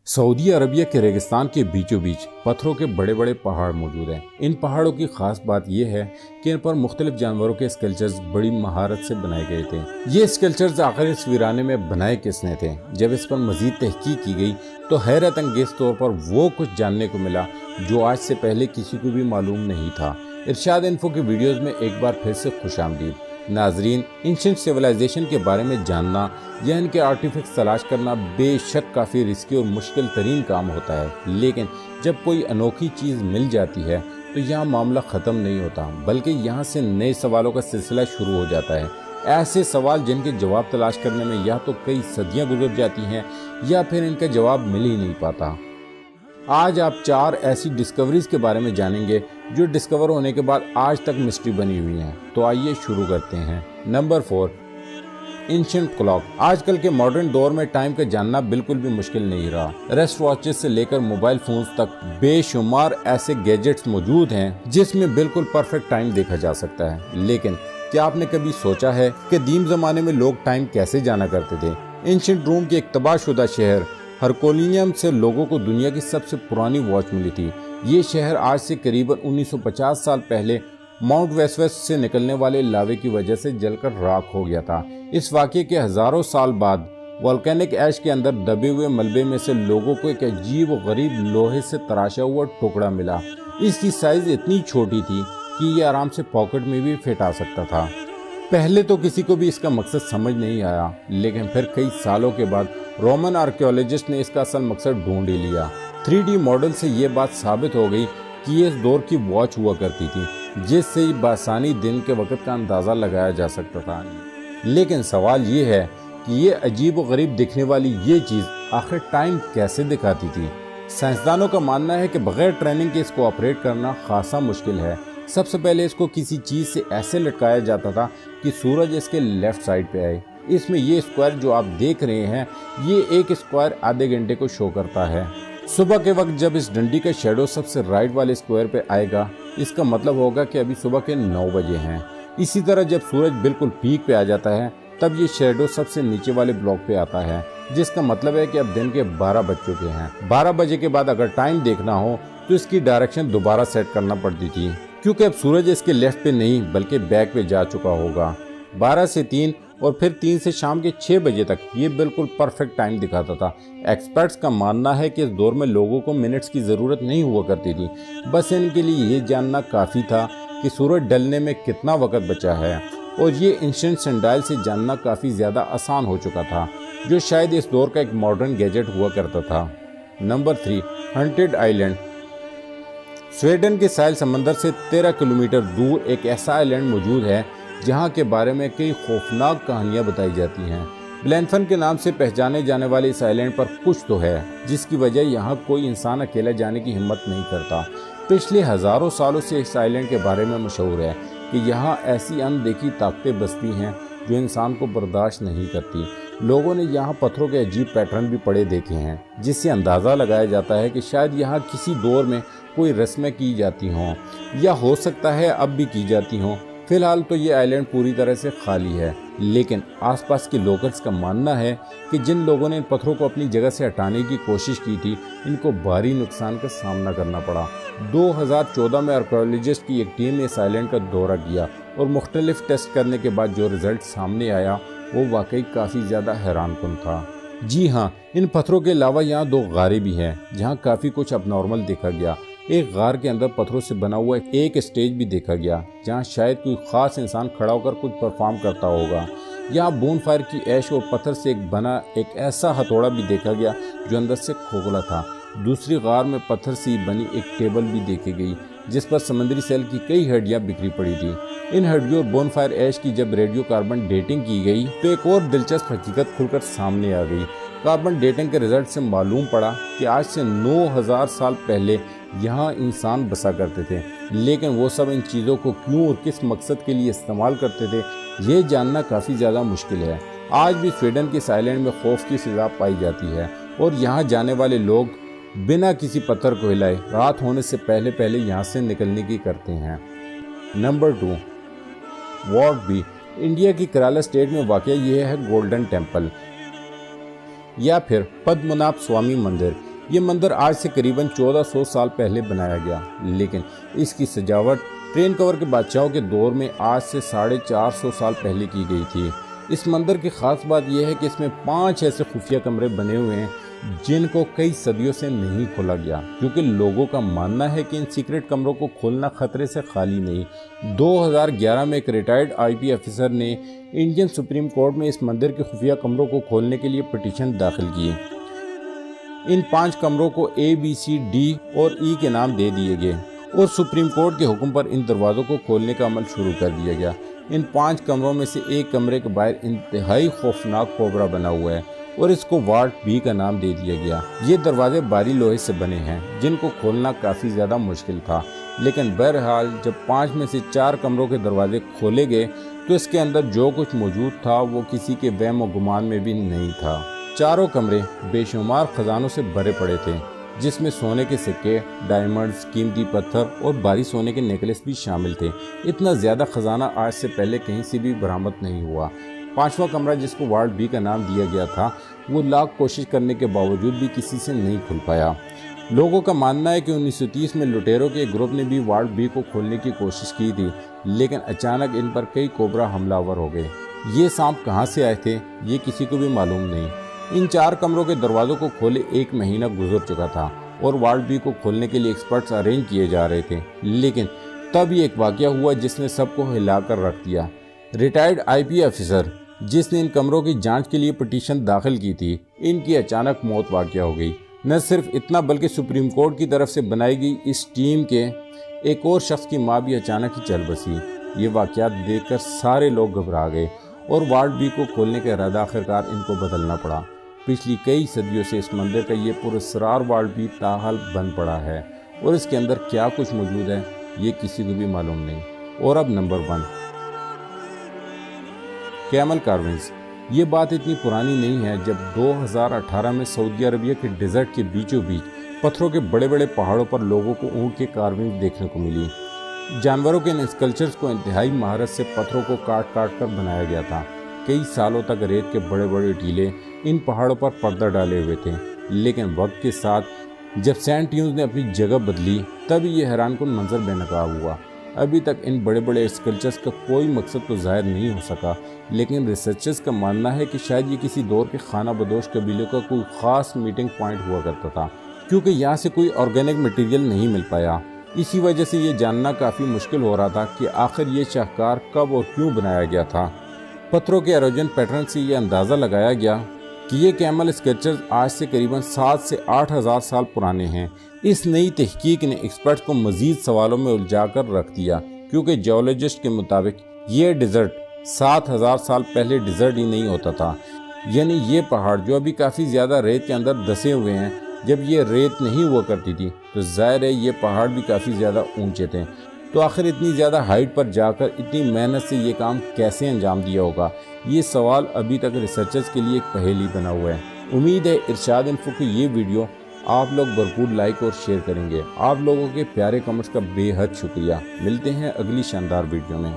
سعودی عربیہ کے ریگستان کے بیچوں بیچ پتھروں کے بڑے بڑے پہاڑ موجود ہیں۔ ان پہاڑوں کی خاص بات یہ ہے کہ ان پر مختلف جانوروں کے اسکلپچرز بڑی مہارت سے بنائے گئے تھے۔ یہ اسکلپچرز آخر اس ویرانے میں بنائے کس نے تھے؟ جب اس پر مزید تحقیق کی گئی تو حیرت انگیز طور پر وہ کچھ جاننے کو ملا جو آج سے پہلے کسی کو بھی معلوم نہیں تھا۔ ارشاد انفو کی ویڈیوز میں ایک بار پھر سے خوش آمدید۔ ناظرین، اینشنٹ سیولائزیشن کے بارے میں جاننا یا ان کے آرٹیفیکٹس تلاش کرنا بے شک کافی رسکی اور مشکل ترین کام ہوتا ہے، لیکن جب کوئی انوکھی چیز مل جاتی ہے تو یہاں معاملہ ختم نہیں ہوتا، بلکہ یہاں سے نئے سوالوں کا سلسلہ شروع ہو جاتا ہے۔ ایسے سوال جن کے جواب تلاش کرنے میں یا تو کئی صدیاں گزر جاتی ہیں یا پھر ان کا جواب مل ہی نہیں پاتا۔ آج آپ 4 ایسی ڈسکوریز کے بارے میں جانیں گے جو ڈسکور ہونے کے بعد آج تک مسٹری بنی ہوئی ہیں۔ تو آئیے شروع کرتے ہیں۔ Number 4، ancient clock. آج کل کے ماڈرن دور میں ٹائم کا جاننا بالکل بھی مشکل نہیں رہا۔ ریسٹ واچز سے لے کر موبائل فونز تک بے شمار ایسے گیجٹس موجود ہیں جس میں بالکل پرفیکٹ ٹائم دیکھا جا سکتا ہے، لیکن کیا آپ نے کبھی سوچا ہے کہ قدیم زمانے میں لوگ ٹائم کیسے جانا کرتے تھے؟ اینشنٹ روم کے ایک تباہ شدہ شہر ہرکولینیم سے لوگوں کو دنیا کی سب سے پرانی واچ ملی تھی۔ یہ شہر آج سے قریباً 1950 سال پہلے ماؤنٹ ویسوس سے نکلنے والے لاوے کی وجہ سے جل کر راکھ ہو گیا تھا۔ اس واقعے کے ہزاروں سال بعد والکینک ایش کے اندر دبے ہوئے ملبے میں سے لوگوں کو ایک عجیب و غریب لوہے سے تراشا ہوا ٹکڑا ملا۔ اس کی سائز اتنی چھوٹی تھی کہ یہ آرام سے پاکٹ میں بھی فٹ آ سکتا تھا۔ پہلے تو کسی کو بھی اس کا مقصد سمجھ نہیں آیا، لیکن پھر کئی سالوں کے بعد رومن آرکیولوجسٹ نے اس کا اصل مقصد ڈھونڈ ہی لیا۔ 3D ماڈل سے یہ بات ثابت ہو گئی کہ یہ اس دور کی واچ ہوا کرتی تھی جس سے بآسانی دن کے وقت کا اندازہ لگایا جا سکتا تھا۔ لیکن سوال یہ ہے کہ یہ عجیب و غریب دکھنے والی یہ چیز آخر ٹائم کیسے دکھاتی تھی؟ سائنسدانوں کا ماننا ہے کہ بغیر ٹریننگ کے اس کو آپریٹ کرنا خاصا مشکل ہے۔ سب سے پہلے اس کو کسی چیز سے ایسے لٹکایا جاتا تھا کہ سورج اس کے لیفٹ سائڈ پہ آئے۔ اس میں یہ اسکوائر جو آپ دیکھ رہے ہیں، یہ ایک اسکوائر آدھے گھنٹے کو شو کرتا ہے۔ صبح کے وقت جب اس ڈنڈی کا شیڈو سب سے رائٹ والے اسکوائر پہ آئے گا، اس کا مطلب ہوگا کہ ابھی صبح کے 9 بجے ہیں۔ اسی طرح جب سورج بالکل پیک پہ آ جاتا ہے تب یہ شیڈو سب سے نیچے والے بلاک پہ آتا ہے، جس کا مطلب ہے کہ اب دن کے 12 بج چکے ہیں۔ 12 بجے کے بعد اگر ٹائم دیکھنا ہو تو اس کی ڈائریکشن دوبارہ سیٹ کرنا پڑتی تھی، کیونکہ اب سورج اس کے لیفٹ پہ نہیں بلکہ بیک پہ جا چکا ہوگا۔ 12 سے 3 اور پھر 3 سے شام کے 6 بجے تک یہ بالکل پرفیکٹ ٹائم دکھاتا تھا۔ ایکسپرٹس کا ماننا ہے کہ اس دور میں لوگوں کو منٹس کی ضرورت نہیں ہوا کرتی تھی، بس ان کے لیے یہ جاننا کافی تھا کہ سورج ڈلنے میں کتنا وقت بچا ہے، اور یہ اینشنٹ سنڈائل سے جاننا کافی زیادہ آسان ہو چکا تھا، جو شاید اس دور کا ایک ماڈرن گیجٹ ہوا کرتا تھا۔ نمبر 3، ہنٹڈ آئی لینڈ۔ سویڈن کے ساحل سمندر سے 13 کلومیٹر دور ایک ایسا آئی لینڈ موجود ہے جہاں کے بارے میں کئی خوفناک کہانیاں بتائی جاتی ہیں۔ بلینفن کے نام سے پہچانے جانے والے اس آئی لینڈ پر کچھ تو ہے جس کی وجہ یہاں کوئی انسان اکیلا جانے کی ہمت نہیں کرتا۔ پچھلے ہزاروں سالوں سے اس آئی لینڈ کے بارے میں مشہور ہے کہ یہاں ایسی اندیکھی طاقتیں بستی ہیں جو انسان کو برداشت نہیں کرتی۔ لوگوں نے یہاں پتھروں کے عجیب پیٹرن بھی پڑے دیکھے ہیں جس سے اندازہ لگایا جاتا ہے کہ شاید یہاں کسی دور میں کوئی رسمیں کی جاتی ہوں، یا ہو سکتا ہے اب بھی کی جاتی ہوں۔ فی الحال تو یہ آئی لینڈ پوری طرح سے خالی ہے، لیکن آس پاس کے لوکلز کا ماننا ہے کہ جن لوگوں نے ان پتھروں کو اپنی جگہ سے ہٹانے کی کوشش کی تھی ان کو بھاری نقصان کا سامنا کرنا پڑا۔ 2014 میں آرکیولوجسٹ کی ایک ٹیم نے اس آئی لینڈ کا دورہ کیا اور مختلف ٹیسٹ کرنے کے بعد جو رزلٹ سامنے آیا وہ واقعی کافی زیادہ حیران کن تھا۔ جی ہاں، ان پتھروں کے علاوہ یہاں 2 غاریں بھی ہیں جہاں کافی کچھ اب نارمل دیکھا گیا۔ ایک غار کے اندر پتھروں سے بنا ہوا ایک اسٹیج بھی دیکھا گیا جہاں شاید کوئی خاص انسان کھڑا ہو کر کچھ پرفارم کرتا ہوگا۔ یہاں بون فائر کی ایش اور پتھر سے بنا ایک ایسا ہتھوڑا بھی دیکھا گیا جو اندر سے کھوکھلا تھا۔ دوسری غار میں پتھر سے بنی ایک ٹیبل بھی دیکھی گئی جس پر سمندری سیل کی کئی ہڈیاں بکھری پڑی تھی۔ ان ہڈیوں اور بون فائر ایش کی جب ریڈیو کاربن ڈیٹنگ کی گئی تو ایک اور دلچسپ حقیقت کھل کر سامنے آ گئی۔ کاربن ڈیٹنگ کے رزلٹ سے معلوم پڑا کہ آج سے 9000 سال پہلے یہاں انسان بسا کرتے تھے، لیکن وہ سب ان چیزوں کو کیوں اور کس مقصد کے لیے استعمال کرتے تھے یہ جاننا کافی زیادہ مشکل ہے۔ آج بھی سویڈن کے آئی لینڈ میں خوف کی فضا پائی جاتی ہے اور یہاں جانے والے لوگ بنا کسی پتھر کو ہلائے رات ہونے سے پہلے یہاں سے نکلنے کی کرتے ہیں۔ Number 2، ward be. انڈیا کی کیرالہ اسٹیٹ میں واقع یہ ہے گولڈن ٹیمپل یا پھر پدمنابھ سوامی مندر۔ یہ مندر آج سے قریباً 1400 سال پہلے بنایا گیا، لیکن اس کی سجاوٹ ٹرین کور کے بادشاہوں کے دور میں آج سے 450 سال پہلے کی گئی تھی۔ اس مندر کی خاص بات یہ ہے کہ اس میں 5 ایسے خفیہ کمرے بنے ہوئے ہیں جن کو کئی صدیوں سے نہیں کھولا گیا، کیونکہ لوگوں کا ماننا ہے کہ ان سیکرٹ کمروں کو کھولنا خطرے سے خالی نہیں۔ 2011 میں ایک ریٹائرڈ IP افسر نے انڈین سپریم کورٹ میں اس مندر کے خفیہ کمروں کو کھولنے کے لیے پٹیشن داخل کی۔ ان 5 کمروں کو A, B, C, D اور E کے نام دے دیے گئے اور سپریم کورٹ کے حکم پر ان دروازوں کو کھولنے کا عمل شروع کر دیا گیا۔ ان 5 کمروں میں سے ایک کمرے کے باہر انتہائی خوفناک کوبرا بنا ہوا ہے اور اس کو وارڈ B کا نام دے دیا گیا۔ یہ دروازے بھاری لوہے سے بنے ہیں جن کو کھولنا کافی زیادہ مشکل تھا، لیکن بہرحال جب 5 میں سے 4 کمروں کے دروازے کھولے گئے تو اس کے اندر جو کچھ موجود تھا وہ کسی کے وہم و گمان میں بھی نہیں تھا۔ چاروں کمرے بے شمار خزانوں سے بھرے پڑے تھے، جس میں سونے کے سکے، ڈائمنڈز، قیمتی پتھر اور بھاری سونے کے نیکلس بھی شامل تھے۔ اتنا زیادہ خزانہ آج سے پہلے کہیں سے بھی برآمد نہیں ہوا۔ 5واں کمرہ جس کو وارڈ B کا نام دیا گیا تھا، وہ لاکھ کوشش کرنے کے باوجود بھی کسی سے نہیں کھل پایا۔ لوگوں کا ماننا ہے کہ 1930 میں لٹیروں کے ایک گروپ نے بھی وارڈ B کو کھولنے کی کوشش کی تھی، لیکن اچانک ان پر کئی کوبرا حملہ آور ہو گئے۔ یہ سانپ کہاں سے آئے تھے یہ کسی کو بھی معلوم نہیں۔ ان 4 کمروں کے دروازوں کو کھولے 1 مہینہ گزر چکا تھا اور وارڈ B کو کھولنے کے لیے ایکسپرٹس ارینج کیے جا رہے تھے، لیکن تب یہ ایک واقعہ ہوا جس نے سب کو ہلا کر رکھ دیا۔ ریٹائرڈ IP افسر جس نے ان کمروں کی جانچ کے لیے پٹیشن داخل کی تھی، ان کی اچانک موت واقع ہو گئی۔ نہ صرف اتنا بلکہ سپریم کورٹ کی طرف سے بنائی گئی اس ٹیم کے ایک اور شخص کی ماں بھی اچانک ہی چل بسی۔ یہ واقعات دیکھ کر سارے لوگ گھبرا گئے اور وارڈ B کو کھولنے کا ارادہ آخرکار ان کو بدلنا پڑا۔ پچھلی کئی صدیوں سے اس مندر کا یہ پراسرار وارڈ B تاحال بند پڑا ہے اور اس کے اندر کیا کچھ موجود ہے یہ کسی کو بھی معلوم نہیں۔ اور اب نمبر 1، کیمل کارونگز۔ یہ بات اتنی پرانی نہیں ہے جب 2018 میں سعودی عربیہ کے ڈیزرٹ کے بیچوں بیچ پتھروں کے بڑے بڑے پہاڑوں پر لوگوں کو اونٹ کے کارونگز دیکھنے کو ملی۔ جانوروں کے ان اسکلپچرز کو انتہائی مہارت سے پتھروں کو کاٹ کاٹ کر بنایا گیا تھا۔ کئی سالوں تک ریت کے بڑے بڑے ٹیلے ان پہاڑوں پر پردہ ڈالے ہوئے تھے، لیکن وقت کے ساتھ جب سینڈ ڈیونز نے اپنی جگہ بدلی تب یہ حیران کن منظر بے نقاب ہوا۔ ابھی تک ان بڑے بڑے اسکلپچرز کا کوئی مقصد تو ظاہر نہیں ہو سکا، لیکن ریسرچرز کا ماننا ہے کہ شاید یہ کسی دور کے خانہ بدوش قبیلوں کا کوئی خاص میٹنگ پوائنٹ ہوا کرتا تھا، کیونکہ یہاں سے کوئی آرگینک مٹیریل نہیں مل پایا۔ اسی وجہ سے یہ جاننا کافی مشکل ہو رہا تھا کہ آخر یہ شاہکار کب اور کیوں بنایا گیا تھا۔ پتھروں کے ایروجن پیٹرن سے یہ اندازہ لگایا گیا کہ یہ کیمل اسکلپچرز آج سے قریباً 7 سے 8 ہزار سال پرانے ہیں۔ اس نئی تحقیق نے ایکسپرٹس کو مزید سوالوں میں الجھا کر رکھ دیا، کیونکہ جیولوجسٹ کے مطابق یہ ڈیزرٹ 7,000 سال پہلے ڈیزرٹ ہی نہیں ہوتا تھا۔ یعنی یہ پہاڑ جو ابھی کافی زیادہ ریت کے اندر دسے ہوئے ہیں، جب یہ ریت نہیں ہوا کرتی تھی تو ظاہر ہے یہ پہاڑ بھی کافی زیادہ اونچے تھے۔ تو آخر اتنی زیادہ ہائٹ پر جا کر اتنی محنت سے یہ کام کیسے انجام دیا ہوگا؟ یہ سوال ابھی تک ریسرچرز کے لیے ایک پہیلی بنا ہوا ہے۔ امید ہے ارشاد انفو کی یہ ویڈیو آپ لوگ بھرپور لائک اور شیئر کریں گے۔ آپ لوگوں کے پیارے کمنٹس کا بے حد شکریہ۔ ملتے ہیں اگلی شاندار ویڈیو میں۔